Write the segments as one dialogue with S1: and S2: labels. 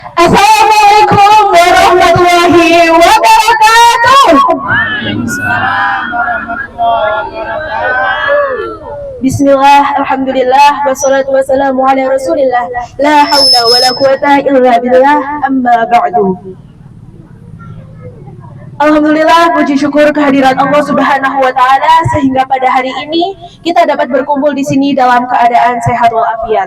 S1: Assalamualaikum warahmatullahi wabarakatuh.
S2: Waalaikumsalam warahmatullahi wabarakatuh.
S1: Bismillah, alhamdulillah, wassalatu wassalamu ala rasulillah. La hawla wa la quwata illa billah, amma ba'du. Alhamdulillah, puji syukur kehadiran Allah Subhanahu wa taala sehingga pada hari ini kita dapat berkumpul di sini dalam keadaan sehat walafiat.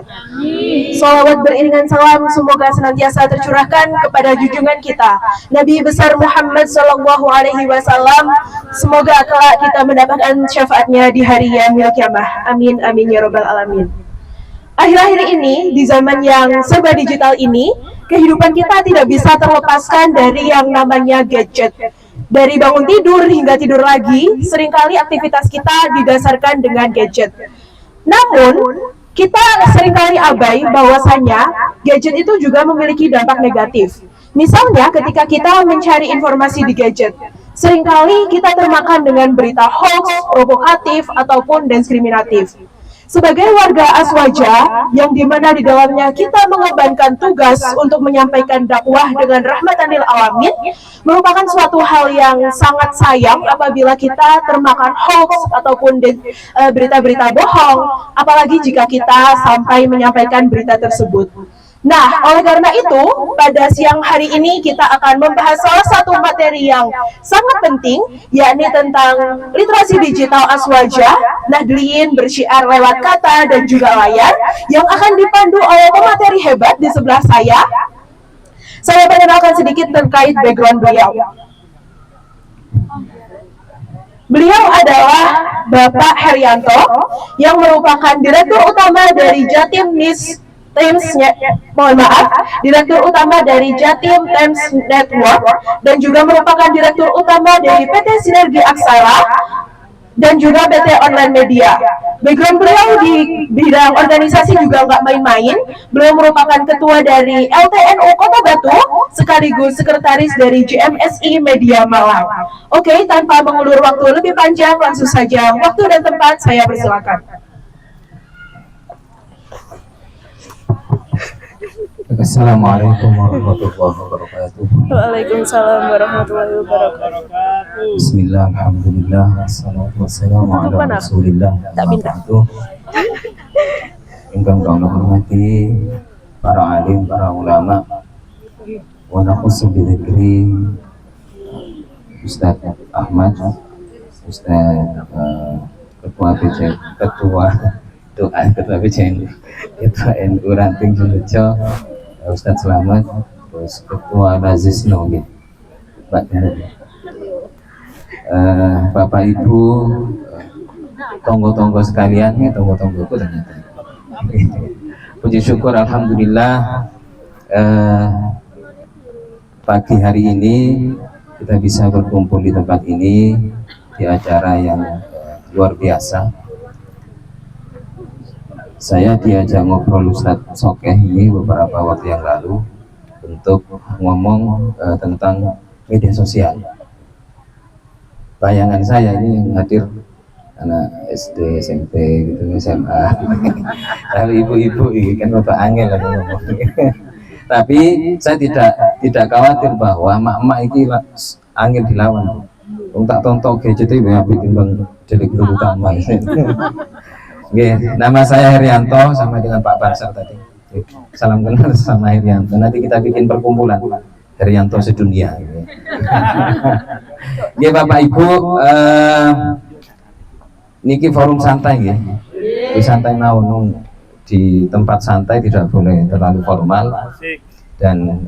S1: Salawat beriringan salam semoga senantiasa tercurahkan kepada junjungan kita Nabi besar Muhammad sallallahu alaihi wasallam. Semoga kelak kita mendapatkan syafaatnya di hari yaumil kiamah. Amin amin ya rabbal alamin. Akhir-akhir ini, di zaman yang serba digital ini, kehidupan kita tidak bisa terlepaskan dari yang namanya gadget. Dari bangun tidur hingga tidur lagi, seringkali aktivitas kita didasarkan dengan gadget. Namun, kita seringkali abai bahwasanya gadget itu juga memiliki dampak negatif. Misalnya ketika kita mencari informasi di gadget, seringkali kita termakan dengan berita hoax, provokatif, ataupun diskriminatif. Sebagai warga Aswaja, yang dimana di dalamnya kita mengembankan tugas untuk menyampaikan dakwah dengan rahmatan lil alamin, merupakan suatu hal yang sangat sayang apabila kita termakan hoax ataupun berita-berita bohong, apalagi jika kita sampai menyampaikan berita tersebut. Nah, oleh karena itu, pada siang hari ini kita akan membahas salah satu materi yang sangat penting, yakni tentang literasi digital Aswaja, Nahdliyin bersyiar lewat kata dan juga layar, yang akan dipandu oleh pemateri hebat di sebelah saya. Saya perkenalkan sedikit terkait background beliau. Beliau adalah Bapak Herianto, yang merupakan Direktur Utama dari Jatim NIS Direktur Utama dari Jatim Times Network, dan juga merupakan Direktur Utama dari PT Sinergi Aksara, dan juga PT Online Media. Background beliau di bidang organisasi juga nggak main-main. Beliau merupakan ketua dari LTNU Kota Batu, sekaligus sekretaris dari JMSI Media Malang. Oke, tanpa mengulur waktu lebih panjang, langsung saja waktu dan tempat saya persilakan.
S3: Assalamualaikum warahmatullahi wabarakatuh.
S1: Waalaikumsalam warahmatullahi wabarakatuh.
S3: Bismillah, alhamdulillah, wassalatu wassalamu ala rasulillah. Ingkang kula hormati para alim, para ulama, wa naqussu bi dzikri Ustaz Ahmad, Ustaz Ketua PCN, Ketua NU Ranting Julujo, Ustadz Selamat, terus Ketua Razis Nogi, Bapak Ibu, tonggo-tonggo sekalian, ya tonggo-tonggoku ternyata. Puji syukur, alhamdulillah, pagi hari ini kita bisa berkumpul di tempat ini di acara yang luar biasa. Saya diajak ngobrol Ustadz Sokeh ini beberapa waktu yang lalu untuk ngomong tentang media sosial. Bayangan saya ini yang hadir anak SD, SMP, gitu, SMA. Lalu ibu-ibu ini kan bapak angel lah ngomong. Tapi saya tidak khawatir bahwa mak-mak ini angel dilawan. Tak tonton gadget itu ya bikin bang direktur utama. Nama saya Herianto, sama dengan Pak Barsar tadi. Salam kenal sama Herianto. Nanti kita bikin perkumpulan Herianto sedunia. Bapak Ibu, niki forum santai ya. Di santai naon di tempat santai, tidak boleh terlalu formal. Dan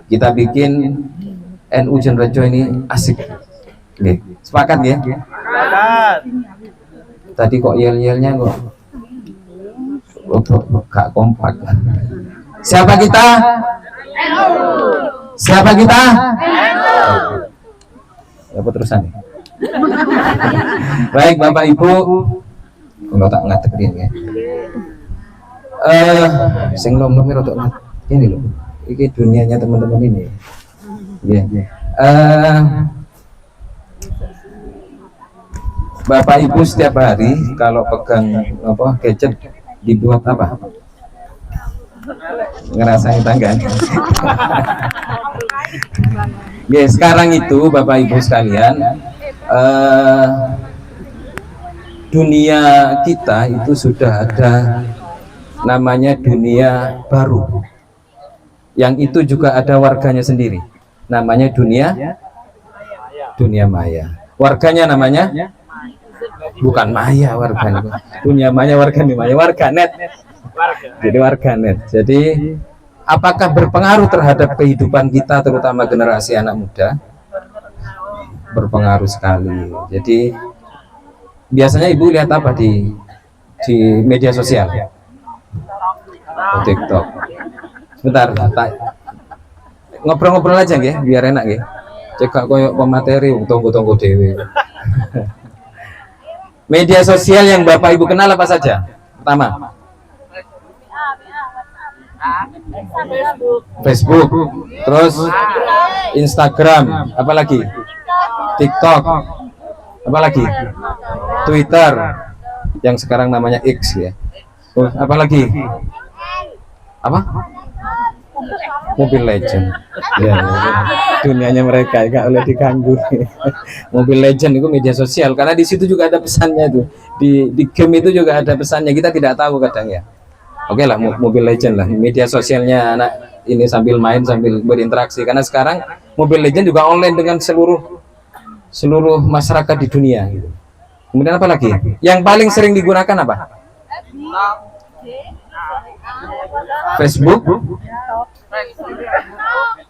S3: kita bikin NU Jenrejo ini asik. Sepakat ya? Sepakat. Tadi kok yel-yelnya kok gak kompak. Siapa kita? Siapa kita? Apa terusan? Baik Bapak Ibu, kalau tak ngaterin ya. Sing nom rotok ini loh. Ini dunianya teman-teman ini. Ya. Bapak Ibu setiap hari kalau pegang gadget dibuat apa? ngerasain tangga. Ya, sekarang itu Bapak Ibu sekalian, dunia kita itu sudah ada namanya dunia baru, yang itu juga ada warganya sendiri, namanya dunia maya. Warganya namanya bukan maya, warganya dunia maya, warganet. Jadi warganet. Jadi apakah berpengaruh terhadap kehidupan kita, terutama generasi anak muda? Berpengaruh sekali. Jadi biasanya ibu lihat apa di media sosial? TikTok. Sebentar, ngobrol-ngobrol aja nggih, biar enak nggih. Cekak koyo pemateri tunggu dewe. Media sosial yang Bapak Ibu kenal apa saja? Pertama, Facebook, terus Instagram, apalagi TikTok, apalagi Twitter, yang sekarang namanya X ya. Apalagi apa? Mobile Legend. Ya, dunianya mereka nggak boleh diganggu. Mobile Legend itu media sosial, karena di situ juga ada pesannya itu. Di game itu juga ada pesannya, kita tidak tahu kadang ya. Oke lah, Mobile Legend lah, media sosialnya anak ini sambil main sambil berinteraksi, karena sekarang Mobile Legend juga online dengan seluruh masyarakat di dunia gitu. Kemudian apa lagi? Yang paling sering digunakan apa? Facebook.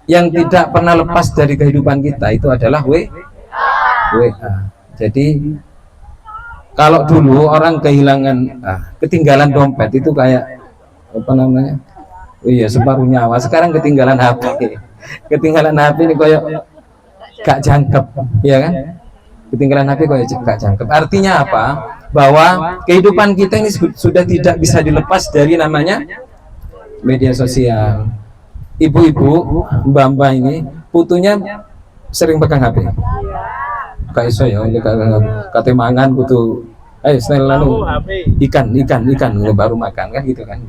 S3: Yang tidak pernah lepas dari kehidupan kita itu adalah WA. Jadi kalau dulu orang ketinggalan dompet itu kayak apa namanya? Oh iya, separuh nyawa. Sekarang ketinggalan HP. Ketinggalan HP ini kayak gak jangkep, ya kan? Ketinggalan HP kayak gak jangkep. Artinya apa? Bahwa kehidupan kita ini sudah tidak bisa dilepas dari namanya media sosial. Ibu-ibu, mbak-mbak ini putunya sering pegang HP. Kayak iso ya, kate mangan kudu snel lalu ikan baru makan kan gitu kan.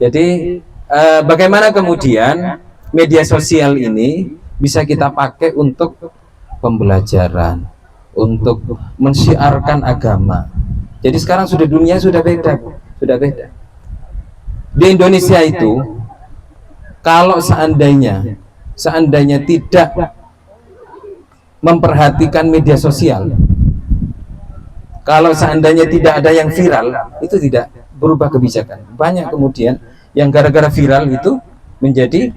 S3: Jadi bagaimana kemudian media sosial ini bisa kita pakai untuk pembelajaran, untuk mensiarkan agama. Jadi sekarang dunia sudah beda. Di Indonesia itu kalau seandainya tidak memperhatikan media sosial, kalau seandainya tidak ada yang viral, itu tidak berubah kebijakan. Banyak kemudian yang gara-gara viral itu menjadi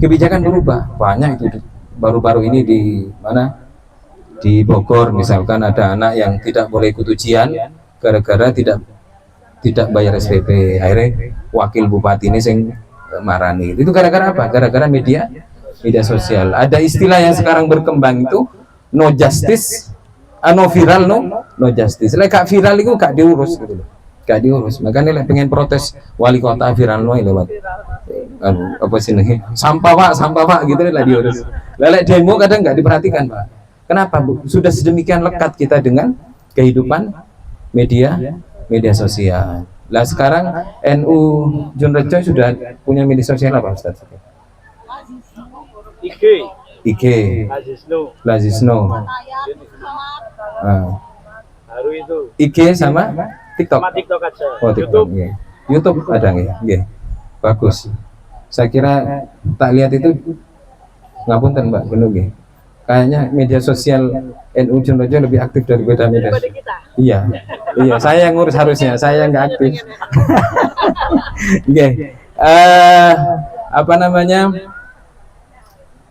S3: kebijakan berubah. Banyak itu baru-baru ini di Bogor misalkan ada anak yang tidak boleh ikut ujian gara-gara tidak bayar SPP. Akhirnya wakil bupati ini marani. Itu gara-gara apa? Gara-gara media sosial. Ada istilah yang sekarang berkembang itu no justice, no viral, no justice. Lek viral itu gak diurus gitu loh. Gak diurus. Makanya pengen protes wali kota viral lewat apa sih nih? Sampah pak gitu lah diurus. Lek demo kadang nggak diperhatikan Pak. Kenapa Bu? Sudah sedemikian lekat kita dengan kehidupan media sosial. Lah sekarang NU Junrejo sudah punya media sosial apa Ustaz? IG. Lazisno.
S2: Baru itu.
S3: IG sama TikTok.
S2: Sama TikTok aja.
S3: Oh, TikTok. YouTube ada nggih? Bagus. Saya kira tak lihat itu ngapunten Mbak bener nggih. Kayaknya media sosial NU Junrejo lebih aktif daripada media sosial. Iya, saya yang ngurus harusnya, saya nggak aktif. Apa namanya?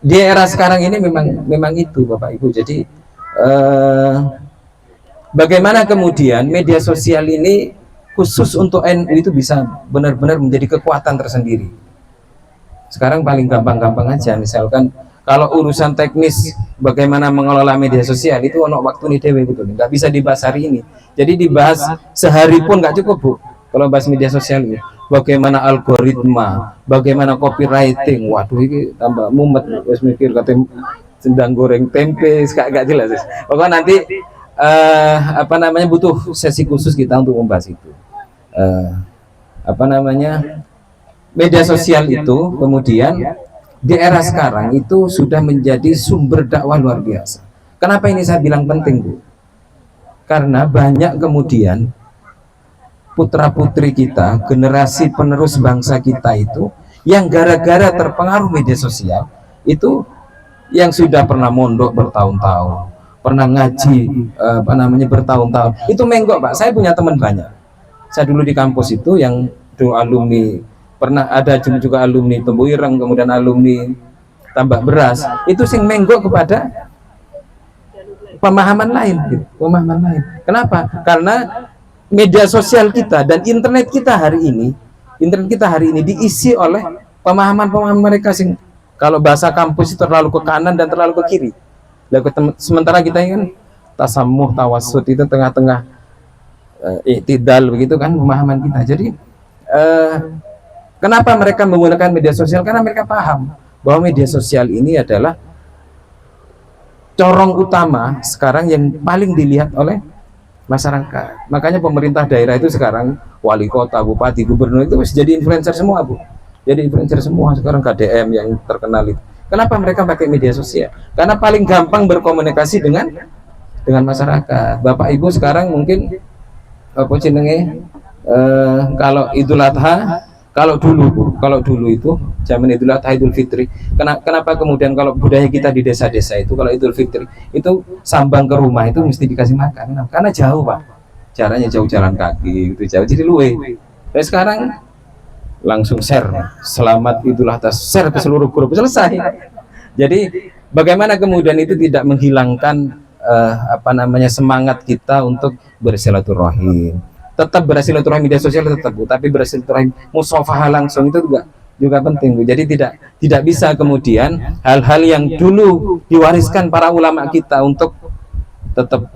S3: Di era sekarang ini memang itu Bapak Ibu. Jadi bagaimana kemudian media sosial ini khusus untuk NU itu bisa benar-benar menjadi kekuatan tersendiri. Sekarang paling gampang-gampang aja, misalkan kalau urusan teknis bagaimana mengelola media sosial itu ono waktu nih dewe betul, nggak bisa dibahas hari ini. Jadi dibahas sehari pun nggak cukup Bu. Kalau bahas media sosial ini, bagaimana algoritma, bagaimana copywriting, waduh ini tambah mumet, wes mikir kata sendang goreng tempe, gak jelas. Pokoknya nanti apa namanya butuh sesi khusus kita untuk membahas itu. Apa namanya media sosial itu kemudian di era sekarang itu sudah menjadi sumber dakwah luar biasa. Kenapa ini saya bilang penting, Bu? Karena banyak kemudian putra-putri kita, generasi penerus bangsa kita itu yang gara-gara terpengaruh media sosial itu, yang sudah pernah mondok bertahun-tahun, pernah ngaji bertahun-tahun, itu menggok, Pak. Saya punya teman banyak. Saya dulu di kampus itu yang dulu alumni, pernah ada juga alumni Tembuireng, kemudian alumni Tambak Beras, itu sing menggok kepada pemahaman lain, gitu. Pemahaman lain. Kenapa? Karena media sosial kita dan internet kita hari ini diisi oleh pemahaman-pemahaman mereka sing, kalau bahasa kampus itu terlalu ke kanan dan terlalu ke kiri. Sementara kita ini kan tasamuh, tawasud, itu tengah-tengah, iktidal, begitu kan pemahaman kita. Jadi kenapa mereka menggunakan media sosial? Karena mereka paham bahwa media sosial ini adalah corong utama sekarang yang paling dilihat oleh masyarakat. Makanya pemerintah daerah itu sekarang, wali kota, bupati, gubernur itu jadi influencer semua, Bu. Jadi influencer semua sekarang, KDM yang terkenal itu. Kenapa mereka pakai media sosial? Karena paling gampang berkomunikasi dengan masyarakat. Bapak Ibu sekarang mungkin apa jenenge, kalau Idul Adha, kalau dulu itu zaman Idul Adha, Idul Fitri, kenapa kemudian kalau budaya kita di desa-desa itu kalau Idul Fitri itu sambang ke rumah itu mesti dikasih makan, karena jauh, Pak, caranya jauh, jalan kaki itu jauh, jadi luwe. Dan sekarang langsung share, selamat Idul Adha, share ke seluruh grup, selesai. Jadi bagaimana kemudian itu tidak menghilangkan semangat kita untuk bersilaturahim. Tetap bersilaturahim media sosial tetap, Bu, tapi bersilaturahim musafahah langsung itu juga penting, Bu. Jadi tidak bisa kemudian hal-hal yang dulu diwariskan para ulama kita untuk tetap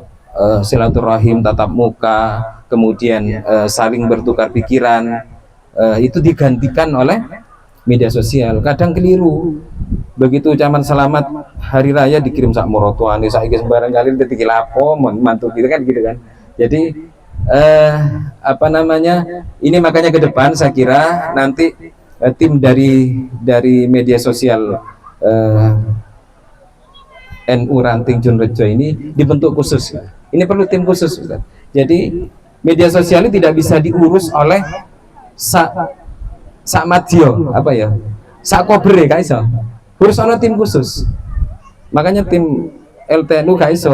S3: silaturahim, tatap muka, kemudian saling bertukar pikiran, itu digantikan oleh media sosial. Kadang keliru, begitu zaman selamat hari raya dikirim sak morotuane, saiki sembarang kali detik lapo mantu gitu kan. Jadi ini makanya ke depan saya kira nanti tim dari media sosial NU Ranting Junrejo ini dibentuk khusus. Ini perlu tim khusus, Ustaz. Jadi media sosial ini tidak bisa diurus oleh sak madyo, sak kobre, gak iso. Harus ada tim khusus. Makanya tim LTNU gak iso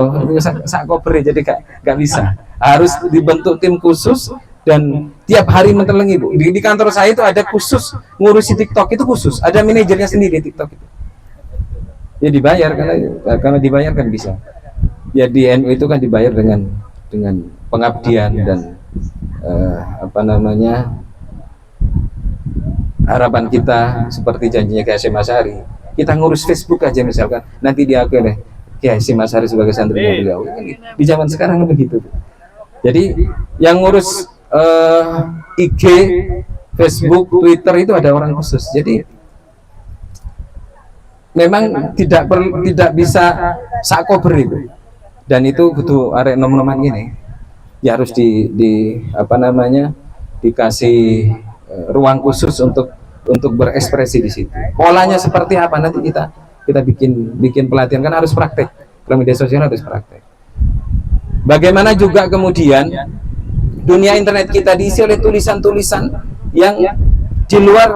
S3: sak kobre, jadi gak bisa. Harus dibentuk tim khusus dan tiap hari mentelengi, Bu. Di kantor saya itu ada khusus ngurusi TikTok, itu khusus. Ada manajernya sendiri TikTok itu. Ya dibayar, karena dibayar kan bisa. Ya di NU itu kan dibayar dengan pengabdian dan harapan kita seperti janjinya Kiai Hasyim Asy'ari. Kita ngurus Facebook aja misalkan, nanti diakui oleh Kiai Hasyim Asy'ari sebagai santrinya beliau. Di zaman sekarang begitu. Jadi yang ngurus IG, Facebook, Twitter itu ada orang khusus. Jadi memang tidak bisa sakober itu. Dan itu butuh arek nom-noman gini. Ya harus dikasih ruang khusus untuk berekspresi di situ. Polanya seperti apa nanti kita bikin pelatihan, kan harus praktek. Kalau media sosial harus praktek. Bagaimana juga kemudian dunia internet kita diisi oleh tulisan-tulisan yang di luar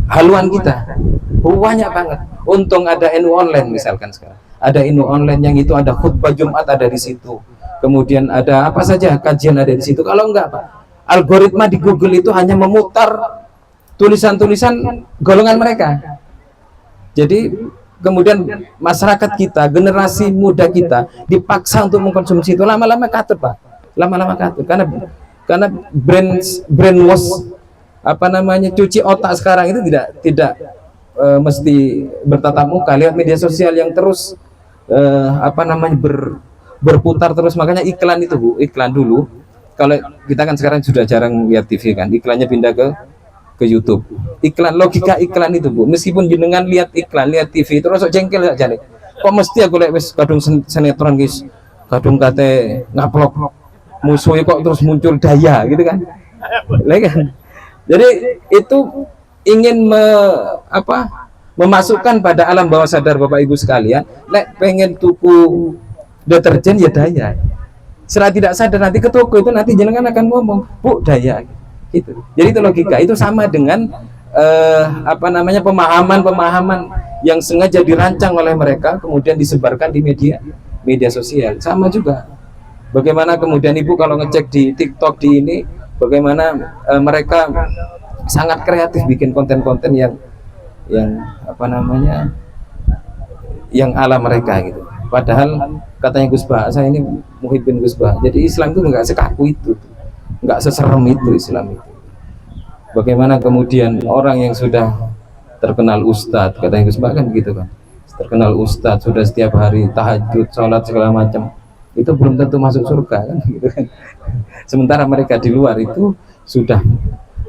S3: haluan kita. Banyak banget. Untung ada NU online misalkan sekarang. Ada NU online yang itu ada khutbah Jumat ada di situ. Kemudian ada apa saja kajian ada di situ. Kalau enggak, Pak, algoritma di Google itu hanya memutar tulisan-tulisan golongan mereka. Jadi kemudian masyarakat kita, generasi muda kita dipaksa untuk mengkonsumsi itu, lama-lama katut, Pak. Lama-lama katut karena brainwash cuci otak sekarang itu tidak mesti bertatap muka, lihat media sosial yang terus berputar terus. Makanya iklan itu, Bu, iklan dulu kalau kita kan sekarang sudah jarang lihat TV kan, iklannya pindah ke YouTube. Iklan, logika iklan itu, Bu, meskipun jenengan lihat iklan, lihat TV terus jengkel aja nih. Kok mesti aku lihat wis kadung sinetron guys, kadung kate ngaplok musuhnya kok terus muncul daya gitu kan. Lah kan. Jadi itu ingin memasukkan pada alam bawah sadar Bapak Ibu sekalian, nek pengen tuku deterjen ya daya. Setelah tidak sadar nanti ke toko itu nanti jenengan akan ngomong, "Bu, daya." Gitu. Jadi itu logika. Itu sama dengan pemahaman yang sengaja dirancang oleh mereka kemudian disebarkan di media sosial. Sama juga. Bagaimana kemudian Ibu kalau ngecek di TikTok di ini, bagaimana mereka sangat kreatif bikin konten-konten yang yang ala mereka gitu. Padahal katanya Gus Bah, saya ini Muhyiddin Gus Bah. Jadi Islam itu nggak sekaku itu, nggak seserem itu Islam itu. Bagaimana kemudian orang yang sudah terkenal ustadz, katanya Gus Bah kan begitu kan, terkenal ustadz sudah setiap hari tahajud, sholat segala macam, itu belum tentu masuk surga kan, gitu kan. Sementara mereka di luar itu sudah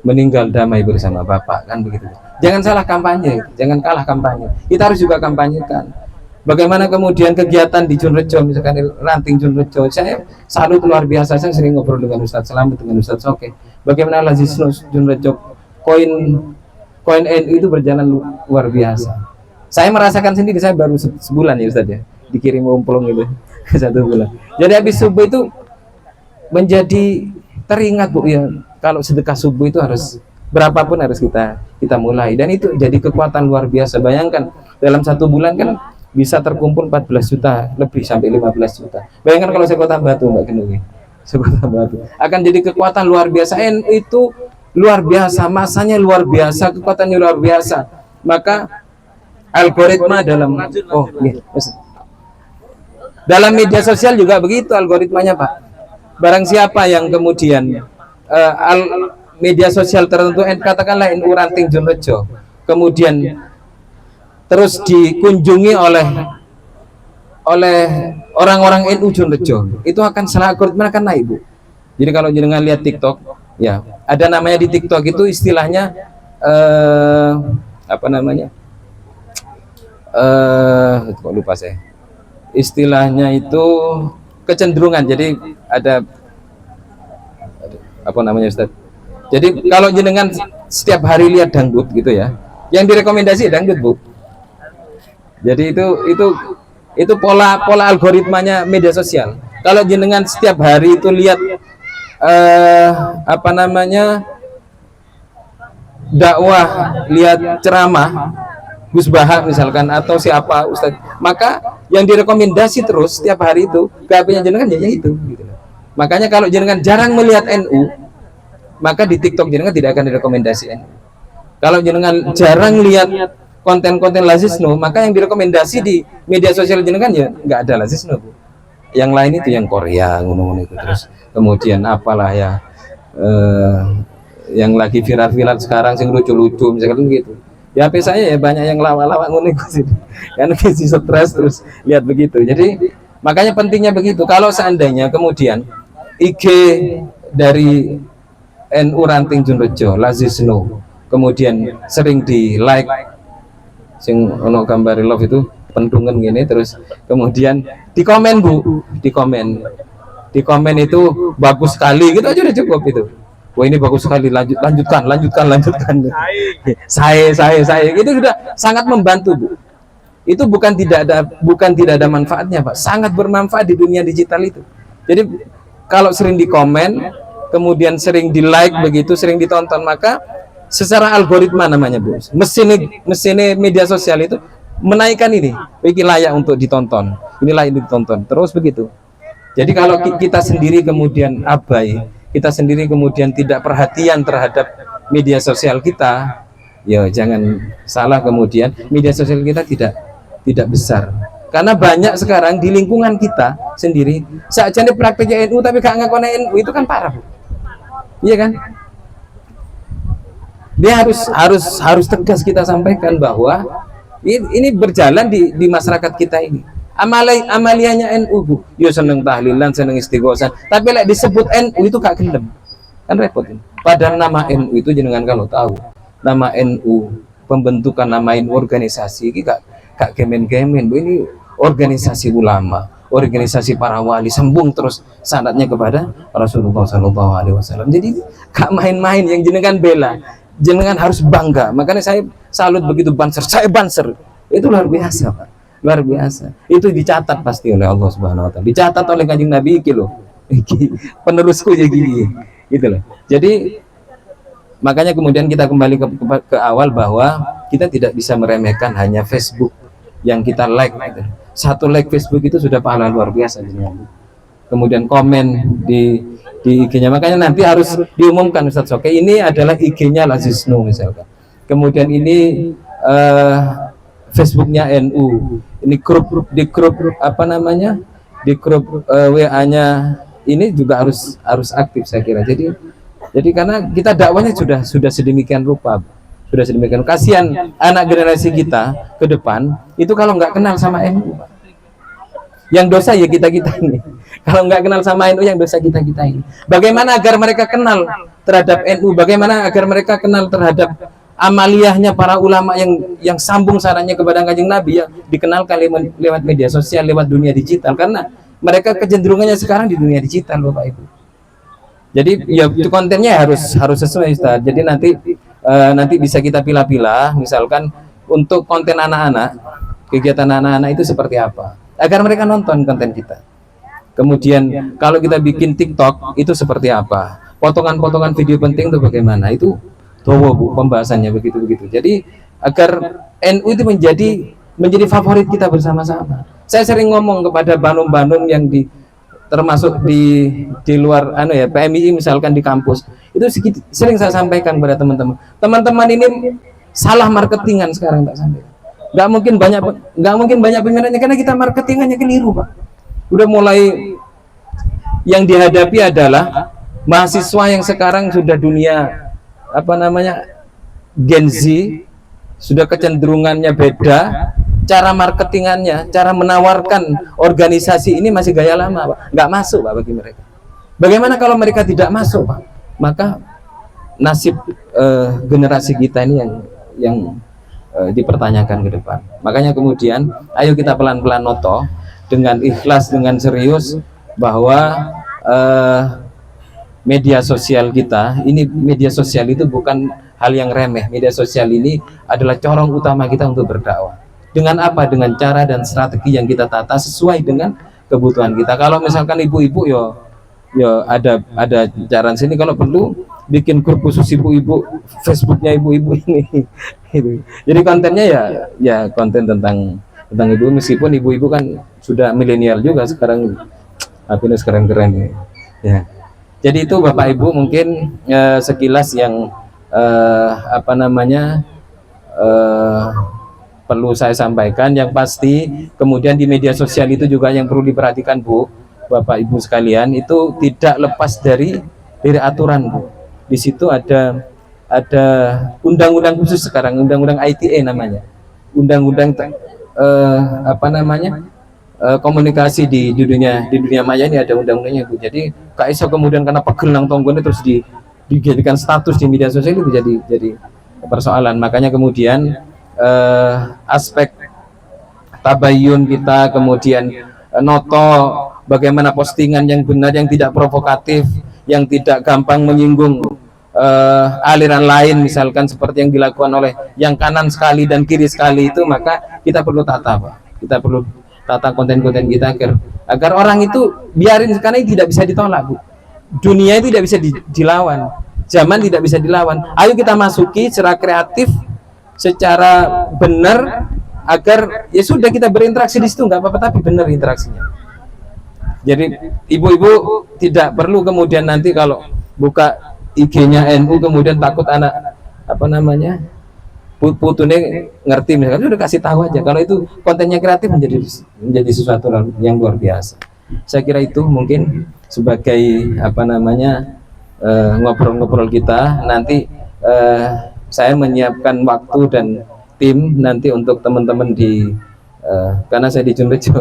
S3: meninggal damai bersama Bapak kan begitu. Jangan salah kampanye, jangan kalah kampanye. Kita harus juga kampanyekan. Bagaimana kemudian kegiatan di Junrejo, misalkan ranting Junrejo, saya salut luar biasa. Saya sering ngobrol dengan Ustadz Selamat, dengan Ustadz Soke. Bagaimana Lazisno Junrejo, koin NU itu berjalan luar biasa. Saya merasakan sendiri, saya baru sebulan ya Ustadz ya, dikirim umplong gitu 1 bulan. Jadi habis subuh itu menjadi teringat Bu ya, kalau sedekah subuh itu harus berapapun harus kita mulai, dan itu jadi kekuatan luar biasa. Bayangkan dalam 1 bulan kan bisa terkumpul 14 juta lebih sampai 15 juta. Bayangkan kalau sekota Batu Mbak Genung, sekota Batu akan jadi kekuatan luar biasa. Itu luar biasa, masanya luar biasa, kekuatannya luar biasa. Maka algoritma dalam media sosial juga begitu algoritmanya Pak. Barang siapa yang kemudian media sosial tertentu, katakanlah NU Ranting Junrejo, kemudian terus dikunjungi oleh orang-orang NU Junrejo, itu akan salah algoritma, akan naik Bu. Jadi kalau jenengan lihat TikTok, ya ada namanya di TikTok itu istilahnya kok lupa saya. Istilahnya itu kecenderungan. Jadi ada Ustaz. Jadi kalau jenengan setiap hari lihat dangdut gitu ya, yang direkomendasi dangdut Bu. Jadi itu pola algoritmanya media sosial. Kalau jenengan setiap hari itu lihat dakwah, lihat ceramah Gus Bahar misalkan atau siapa Ustadz, maka yang direkomendasi terus setiap hari itu ke HP-nya jenengan ya itu gitu. Makanya kalau jenengan jarang melihat NU, maka di TikTok jenengan tidak akan direkomendasi NU. Kalau jenengan jarang lihat konten-konten Lazisno, maka yang direkomendasi di media sosial jenengan ya nggak ada Lazisno Bu. Yang lain itu yang Korea ngomong itu, terus kemudian apalah ya yang lagi viral sekarang sing lucu-lucu misalkan gitu. Di HP saya ya banyak yang lawak-lawak ngono sih. Kan si stres terus lihat begitu. Jadi makanya pentingnya begitu. Kalau seandainya kemudian IG dari NU Ranting Junrejo, Lazisno, kemudian sering di like sing ono gambar love itu pentungan gini, terus kemudian di komen Bu, di komen itu bagus sekali gitu aja udah cukup itu. Wah ini bagus sekali, lanjutkan saya itu sudah sangat membantu Bu. Itu bukan tidak ada manfaatnya Pak, sangat bermanfaat di dunia digital itu. Jadi kalau sering di komen, kemudian sering di like begitu, sering ditonton, maka secara algoritma namanya Bu, mesin media sosial itu menaikkan ini layak untuk ditonton, ini layak ditonton, terus begitu. Jadi kalau kita sendiri kemudian abai, kita sendiri kemudian tidak perhatian terhadap media sosial kita, ya jangan salah kemudian media sosial kita tidak besar. Karena banyak sekarang di lingkungan kita sendiri saja nih prakteknya NU tapi gak ngaku NU, itu kan parah Bu. Iya kan? Dia harus tegas kita sampaikan bahwa ini berjalan di masyarakat kita ini. Amalianya NU Bu, yo seneng tahlilan, seneng istighosan, tapi lek disebut NU itu gak gelem, kan repot ini. Padahal nama NU itu jenengan kalau tahu nama NU, pembentukan namain organisasi ini gak kemen Bu, ini organisasi ulama, organisasi para wali, sambung terus sanadnya kepada Rasulullah SAW. Jadi gak main-main yang jenengan bela, jenengan harus bangga. Makanya saya salut begitu Banser, saya Banser. Itu luar biasa, Pak. Luar biasa. Itu dicatat pasti oleh Allah Subhanahu wa taala. Dicatat oleh Kanjeng Nabi iki loh. Iki penerusku ya gini. Gitu loh. Jadi makanya kemudian kita kembali ke awal bahwa kita tidak bisa meremehkan hanya Facebook yang kita like gitu. Satu like Facebook itu sudah pahala luar biasa. Kemudian komen di IG-nya, makanya nanti harus diumumkan Ustadz Oke, ini adalah IG-nya Lazisnu misalkan. Kemudian ini Facebook-nya NU. Ini grup apa namanya? Di grup WA-nya ini juga harus aktif saya kira. Jadi karena kita dakwanya sudah sedemikian rupa. Sudah sedemikian. Kasihan anak generasi kita ke depan itu kalau nggak kenal sama NU. Yang dosa ya kita-kita ini. Kalau nggak kenal sama NU yang dosa kita-kita ini. Bagaimana agar mereka kenal terhadap NU? Bagaimana agar mereka kenal terhadap amaliyahnya para ulama yang sambung sarannya kepada Kanjeng Nabi ya dikenalkan lewat media sosial, lewat dunia digital, karena mereka kecenderungannya sekarang di dunia digital Bapak Ibu. Jadi ya itu kontennya harus sesuai Ustaz. Jadi nanti bisa kita pilah-pilah, misalkan untuk konten anak-anak, kegiatan anak-anak itu seperti apa agar mereka nonton konten kita. Kemudian kalau kita bikin TikTok itu seperti apa, potongan-potongan video penting itu bagaimana, itu Bu, pembahasannya begitu. Jadi agar NU itu menjadi favorit kita bersama-sama. Saya sering ngomong kepada banum-banum yang termasuk di luar PMI misalkan di kampus. Itu sering saya sampaikan kepada teman-teman. Teman-teman ini salah marketingan sekarang tak sampai. Nggak mungkin banyak peminatnya karena kita marketingannya keliru, Pak. Udah mulai yang dihadapi adalah mahasiswa yang sekarang sudah dunia Gen Z, sudah kecenderungannya beda, cara marketingannya, cara menawarkan organisasi ini masih gaya lama, Pak. Nggak masuk, Pak, bagi mereka. Bagaimana kalau mereka tidak masuk, Pak? Maka nasib generasi kita ini yang dipertanyakan ke depan. Makanya kemudian ayo kita pelan-pelan noto dengan ikhlas, dengan serius bahwa media sosial kita ini, media sosial itu bukan hal yang remeh. Media sosial ini adalah corong utama kita untuk berdakwah. Dengan apa? Dengan cara dan strategi yang kita tata sesuai dengan kebutuhan kita. Kalau misalkan ibu-ibu yo ada cara sini, kalau perlu bikin grup khusus ibu-ibu, Facebooknya ibu-ibu ini. Jadi kontennya ya konten tentang ibu, meskipun ibu-ibu kan sudah milenial juga sekarang, tapi ini sekarang keren ya. Jadi itu Bapak Ibu mungkin sekilas yang perlu saya sampaikan. Yang pasti kemudian di media sosial itu juga yang perlu diperhatikan Bu, Bapak Ibu sekalian, itu tidak lepas dari aturan Bu. Di situ ada undang-undang khusus sekarang, undang-undang ITE namanya, undang-undang komunikasi di dunia maya ini ada undang-undangnya Bu. Jadi Kak Iso kemudian karena pegel nang tonggone terus dijadikan status di media sosial itu jadi persoalan. Makanya kemudian aspek tabayun kita, kemudian noto bagaimana postingan yang benar, yang tidak provokatif, yang tidak gampang menyinggung aliran lain, misalkan seperti yang dilakukan oleh yang kanan sekali dan kiri sekali itu, maka kita perlu tata Pak. Kita perlu tata konten-konten kita agar orang itu biarin, karena ini tidak bisa ditolak Bu. Dunia itu tidak bisa dilawan, zaman tidak bisa dilawan. Ayo kita masuki secara kreatif, secara benar, agar ya sudah kita berinteraksi di situ nggak apa-apa, tapi benar interaksinya. Jadi ibu-ibu tidak perlu kemudian nanti kalau buka IG-nya NU kemudian takut anak putune ngerti, misalkan udah kasih tahu aja. Kalau itu kontennya kreatif menjadi sesuatu yang luar biasa. Saya kira itu mungkin sebagai ngobrol-ngobrol kita. Nanti saya menyiapkan waktu dan tim nanti untuk teman-teman karena saya di Junrejo,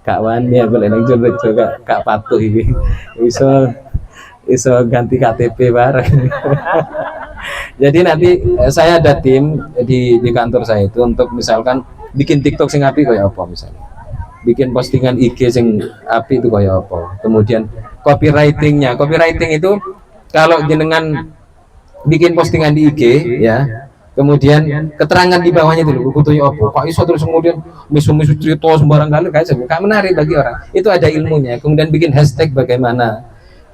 S3: Kak Wani ya boleh nang Junrejo, Kak Patuh ini iso ganti KTP bareng. Jadi nanti saya ada tim di kantor saya itu untuk misalkan bikin TikTok sing apik kayak apa misalnya. bikin postingan IG sing api itu kaya apa. Kemudian copywriting itu kalau jenengan bikin postingan di IG ya, kemudian keterangan di bawahnya itu lho kutunya apa, kok iso terus kemudian misu-misu cerita sembarang kali kayak gak menarik bagi orang. Itu ada ilmunya. Kemudian bikin hashtag bagaimana,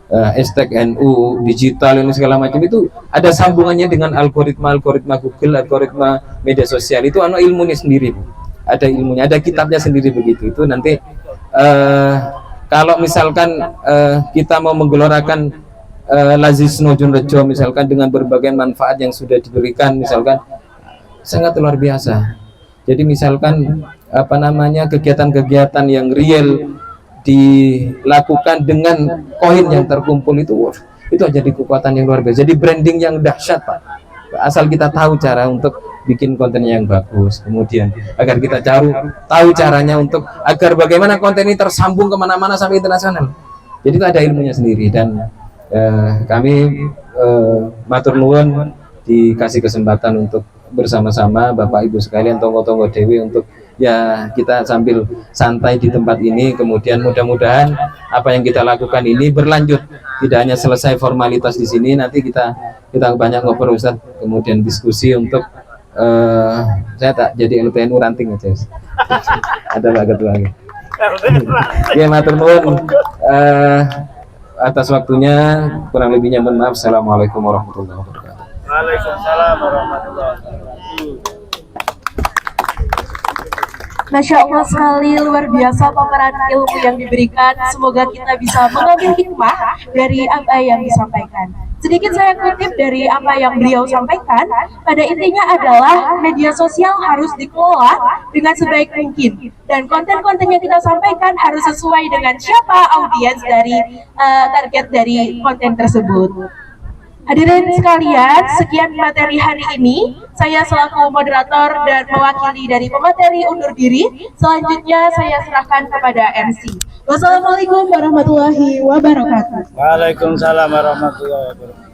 S3: hashtag NU digital ini segala macam, itu ada sambungannya dengan algoritma Google, algoritma media sosial. Itu ilmunya sendiri, Bu. Ada ilmunya, ada kitabnya sendiri begitu. Itu nanti kalau misalkan kita mau menggelorakan Lazisno Junrejo misalkan dengan berbagai manfaat yang sudah diberikan, misalkan sangat luar biasa. Jadi misalkan kegiatan-kegiatan yang real dilakukan dengan koin yang terkumpul itu jadi kekuatan yang luar biasa. Jadi branding yang dahsyat, Pak. Asal kita tahu cara untuk bikin konten yang bagus, kemudian agar kita tahu caranya untuk agar bagaimana konten ini tersambung kemana-mana sampai internasional. Jadi itu ada ilmunya sendiri. Dan kami matur nuwun dikasih kesempatan untuk bersama-sama Bapak Ibu sekalian, tonggo-tonggo dewi, untuk ya kita sambil santai di tempat ini. Kemudian mudah-mudahan apa yang kita lakukan ini berlanjut, tidak hanya selesai formalitas di sini, nanti kita banyak ngobrol Ustaz, kemudian diskusi untuk saya tak jadi LPNU ranting aja. Ada Pak Ketua. Ya, matur nuwun atas waktunya, kurang lebihnya mohon maaf. Assalamualaikum warahmatullahi wabarakatuh.
S2: Waalaikumsalam warahmatullahi wabarakatuh.
S1: Masya Allah sekali, luar biasa paparan ilmu yang diberikan. Semoga kita bisa mengambil hikmah dari apa yang disampaikan. Sedikit saya kutip dari apa yang beliau sampaikan, pada intinya adalah media sosial harus dikelola dengan sebaik mungkin. Dan konten-konten yang kita sampaikan harus sesuai dengan siapa audiens dari target dari konten tersebut. Hadirin sekalian, sekian materi hari ini. Saya selaku moderator dan mewakili dari pemateri undur diri. Selanjutnya saya serahkan kepada MC. Wassalamualaikum warahmatullahi wabarakatuh.
S2: Waalaikumsalam warahmatullahi wabarakatuh.